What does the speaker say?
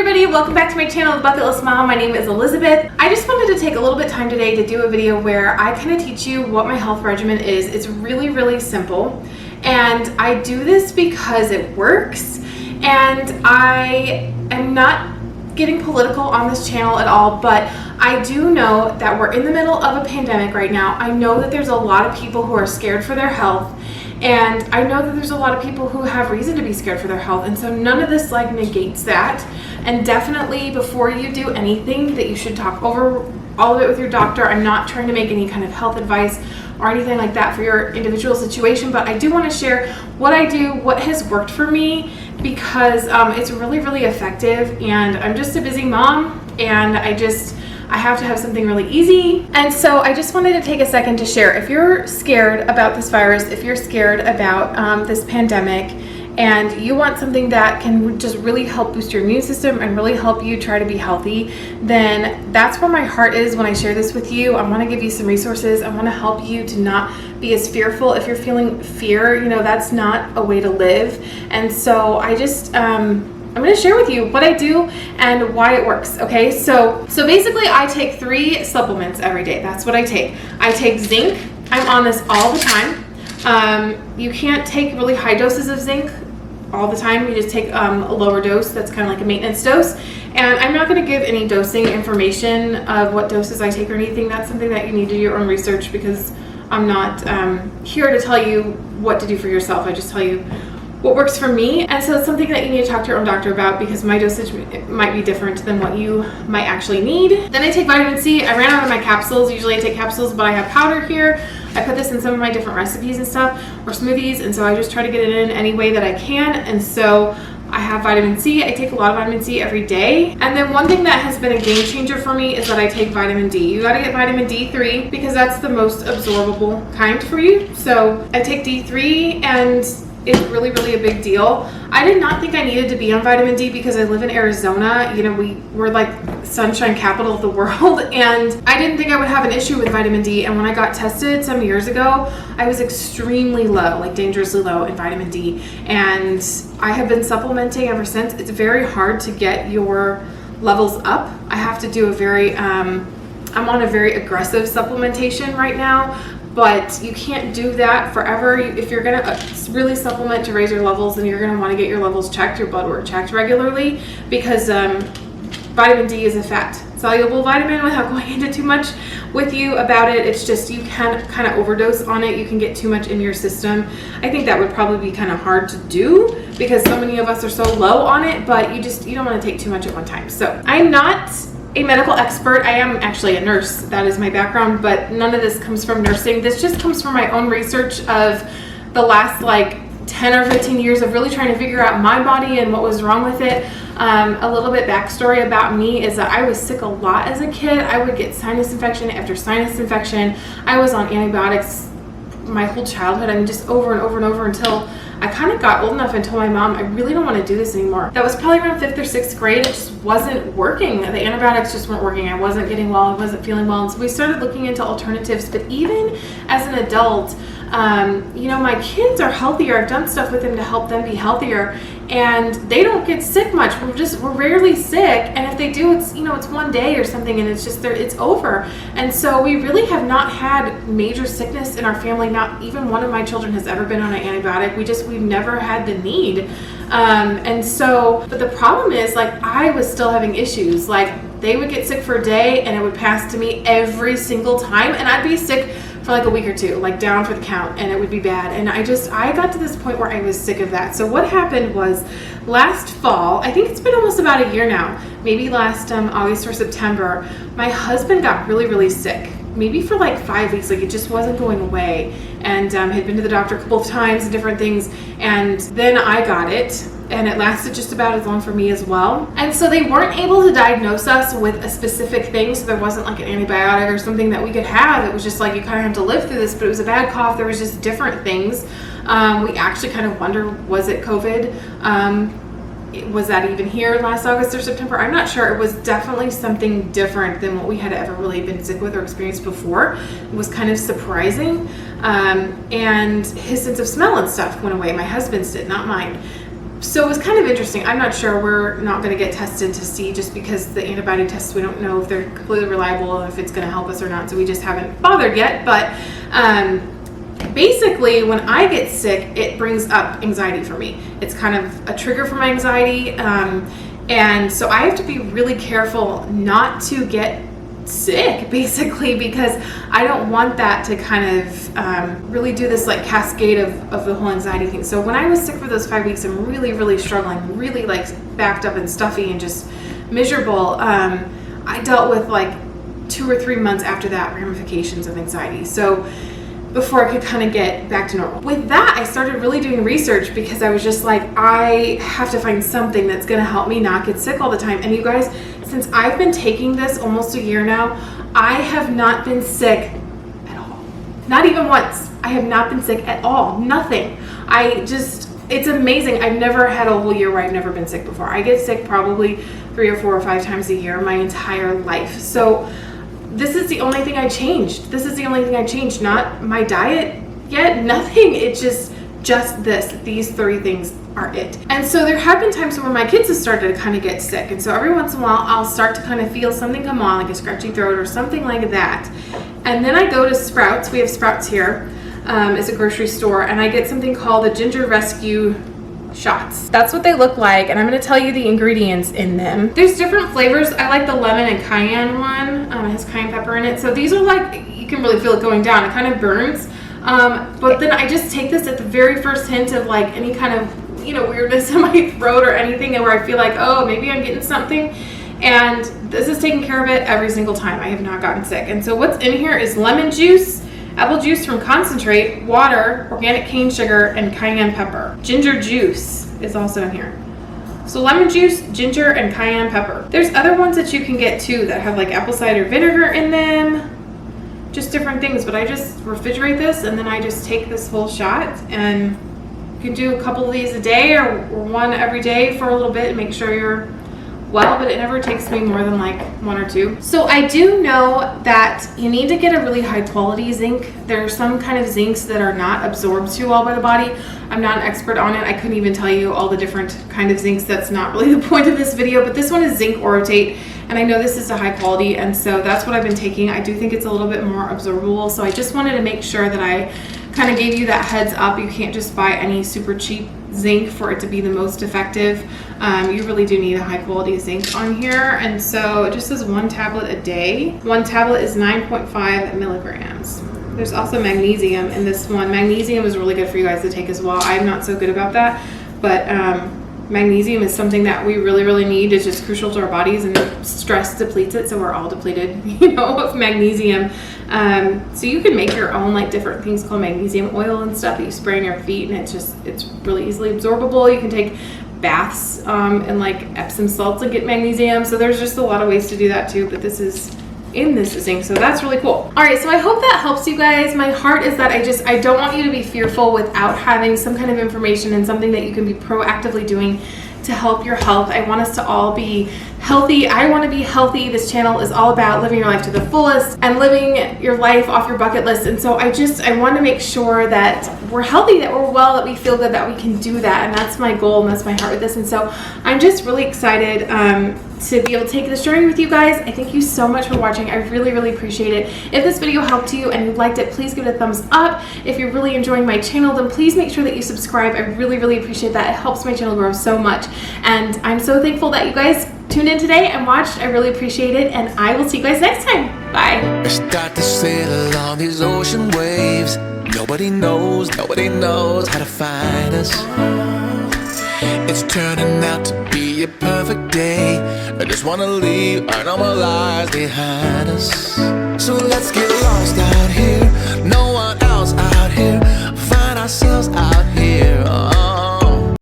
everybody, welcome back to my channel, The Bucket List Mom. My name is Elizabeth. I just wanted to take a little bit of time today to do a video where I kind of teach you what my health regimen is. It's really simple, and I do this because it works, and I am not getting political on this channel at all, but I do know that we're in the middle of a pandemic right now. I know that there's a lot of people who are scared for their health, and I know that there's a lot of people who have reason to be scared for their health, and so none of this negates that. And definitely before you do anything, that you should talk over all of it with your doctor. I'm not trying to make any kind of health advice or anything like that for your individual situation, but I do want to share what I do, what has worked for me, because it's really effective, and I'm just a busy mom, and I have to have something really easy. And so I just wanted to take a second to share, if you're scared about this virus, if you're scared about this pandemic, and you want something that can just really help boost your immune system and really help you try to be healthy, then that's where my heart is when I share this with you. I want to give you some resources. I want to help you to not be as fearful. If you're feeling fear, that's not a way to live. And so I just I'm going to share with you what I do and why it works. Okay, so basically I take 3 supplements every day. That's what I take. I take zinc. I'm on this all the time. You can't take really high doses of zinc all the time. You just take a lower dose. That's kind of like a maintenance dose. And I'm not going to give any dosing information of what doses I take or anything. That's something that you need to do your own research, because I'm not here to tell you what to do for yourself. I just tell you what works for me. And so it's something that you need to talk to your own doctor about, because my dosage might be different than what you might actually need. Then I take vitamin C. I ran out of my capsules. Usually I take capsules, but I have powder here. I put this in some of my different recipes and stuff, or smoothies, and so I just try to get it in any way that I can. And so I have vitamin C. I take a lot of vitamin C every day. And then one thing that has been a game changer for me is that I take vitamin D. You gotta get vitamin D3 because that's the most absorbable kind for you. So I take D3, and it's really a big deal. I did not think I needed to be on vitamin D because I live in Arizona. We're like sunshine capital of the world, and I didn't think I would have an issue with vitamin D. And when I got tested some years ago, I was extremely low, like dangerously low in vitamin D. And I have been supplementing ever since. It's very hard to get your levels up. I have to do I'm on a very aggressive supplementation right now. But you can't do that forever. If you're going to really supplement to raise your levels, then you're going to want to get your levels checked, your blood work checked regularly, because vitamin D is a fat soluble vitamin. Without going into too much with you about it, it's just you can kind of overdose on it. You can get too much in your system. I think that would probably be kind of hard to do because so many of us are so low on it, but you don't want to take too much at one time. So I'm not a medical expert. I am actually a nurse. That is my background, but none of this comes from nursing. This just comes from my own research of the last 10 or 15 years of really trying to figure out my body and what was wrong with it. A little bit backstory about me is that I was sick a lot as a kid. I would get sinus infection after sinus infection. I was on antibiotics my whole childhood. I mean, just over and over until I kind of got old enough and told my mom, I really don't want to do this anymore. That was probably around 5th or 6th grade. It just wasn't working. The antibiotics just weren't working. I wasn't getting well. I wasn't feeling well. And so we started looking into alternatives. But even as an adult, my kids are healthier. I've done stuff with them to help them be healthier, and they don't get sick much. We're rarely sick, and if they do, it's it's one day or something, and it's over. And so we really have not had major sickness in our family. Not even one of my children has ever been on an antibiotic. We've never had the need. But the problem is, I was still having issues. They would get sick for a day, and it would pass to me every single time, and I'd be sick for a week or two, down for the count, and it would be bad. And I got to this point where I was sick of that. So what happened was last fall, I think it's been almost about a year now, maybe last August or September, my husband got really sick, maybe for 5 weeks. It just wasn't going away, and had been to the doctor a couple of times and different things, and then I got it, and it lasted just about as long for me as well. And so they weren't able to diagnose us with a specific thing, so there wasn't an antibiotic or something that we could have. It was just you kind of have to live through this, but it was a bad cough. There was just different things. We actually kind of wonder, was it COVID? Was that even here last August or September? I'm not sure. It was definitely something different than what we had ever really been sick with or experienced before. It was kind of surprising. And his sense of smell and stuff went away. My husband's did, not mine. So it was kind of interesting. I'm not sure. We're not going to get tested to see, just because the antibiotic tests, we don't know if they're completely reliable and if it's going to help us or not. So we just haven't bothered yet. But basically, when I get sick, it brings up anxiety for me. It's kind of a trigger for my anxiety. And so I have to be really careful not to get sick, basically, because I don't want that to kind of really do this like cascade of the whole anxiety thing. So when I was sick for those 5 weeks and really struggling, really like backed up and stuffy and just miserable, I dealt with like 2 or 3 months after that ramifications of anxiety. So before I could kind of get back to normal. With that, I started really doing research, because I was just like, I have to find something that's gonna help me not get sick all the time. And you guys, since I've been taking this almost a year now, I have not been sick at all. Not even once. I have not been sick at all. Nothing. It's amazing. I've never had a whole year where I've never been sick before. I get sick probably 3 or 4 or 5 times a year my entire life. So this is the only thing I changed. This is the only thing I changed. Not my diet yet, nothing. It's just this. These 3 things are it. And so there have been times where my kids have started to kind of get sick. And so every once in a while, I'll start to kind of feel something come on, like a scratchy throat or something like that. And then I go to Sprouts. We have Sprouts here. It's a grocery store. And I get something called the Ginger Rescue shots. That's what they look like, and I'm going to tell you the ingredients in them. There's different flavors. I like the lemon and cayenne one. It has cayenne pepper in it. So these are like, you can really feel it going down. It kind of burns. But then I just take this at the very first hint of like any kind of, you know, weirdness in my throat or anything, and where I feel like, oh, maybe I'm getting something. And this is taking care of it every single time. I have not gotten sick. And so what's in here is lemon juice, apple juice from concentrate, water, organic cane sugar, and cayenne pepper. Ginger juice is also in here. So lemon juice, ginger, and cayenne pepper. There's other ones that you can get too that have like apple cider vinegar in them. Just different things, but I just refrigerate this, and then I just take this whole shot, and you can do a couple of these a day or one every day for a little bit and make sure you're well, but it never takes me more than like 1 or 2. So I do know that you need to get a really high quality zinc. There are some kind of zincs that are not absorbed too well by the body. I'm not an expert on it. I couldn't even tell you all the different kind of zincs. That's not really the point of this video, but this one is zinc orotate, and I know this is a high quality, and so that's what I've been taking. I do think it's a little bit more absorbable, so I just wanted to make sure that I kind of gave you that heads up. You can't just buy any super cheap zinc for it to be the most effective. You really do need a high quality zinc on here, and so it just says 1 tablet a day. 1 tablet is 9.5 milligrams. There's also magnesium in this one. Magnesium is really good for you guys to take as well. I'm not so good about that, but magnesium is something that we really need. It's just crucial to our bodies, and stress depletes it, so we're all depleted, you know, of magnesium. So you can make your own like different things called magnesium oil and stuff that you spray on your feet, and it's really easily absorbable. You can take baths and like Epsom salts and get magnesium. So there's just a lot of ways to do that too, but this is in this zinc, so that's really cool. All right, so I hope that helps you guys. My heart is that I don't want you to be fearful without having some kind of information and something that you can be proactively doing to help your health. I want us to all be healthy. I want to be healthy. This channel is all about living your life to the fullest and living your life off your bucket list. And so I want to make sure that we're healthy, that we're well, that we feel good, that we can do that. And that's my goal, and that's my heart with this. And so I'm just really excited to be able to take this journey with you guys. I thank you so much for watching. I really appreciate it. If this video helped you and you liked it, please give it a thumbs up. If you're really enjoying my channel, then please make sure that you subscribe. I really appreciate that. It helps my channel grow so much. And I'm so thankful that you guys tuned in today and watched. I really appreciate it, and I will see you guys next time. Bye. I start to sail on these ocean waves. Nobody knows how to find us. It's turning out to be a perfect day. I just wanna leave our normal lives behind us. So let's get lost out here.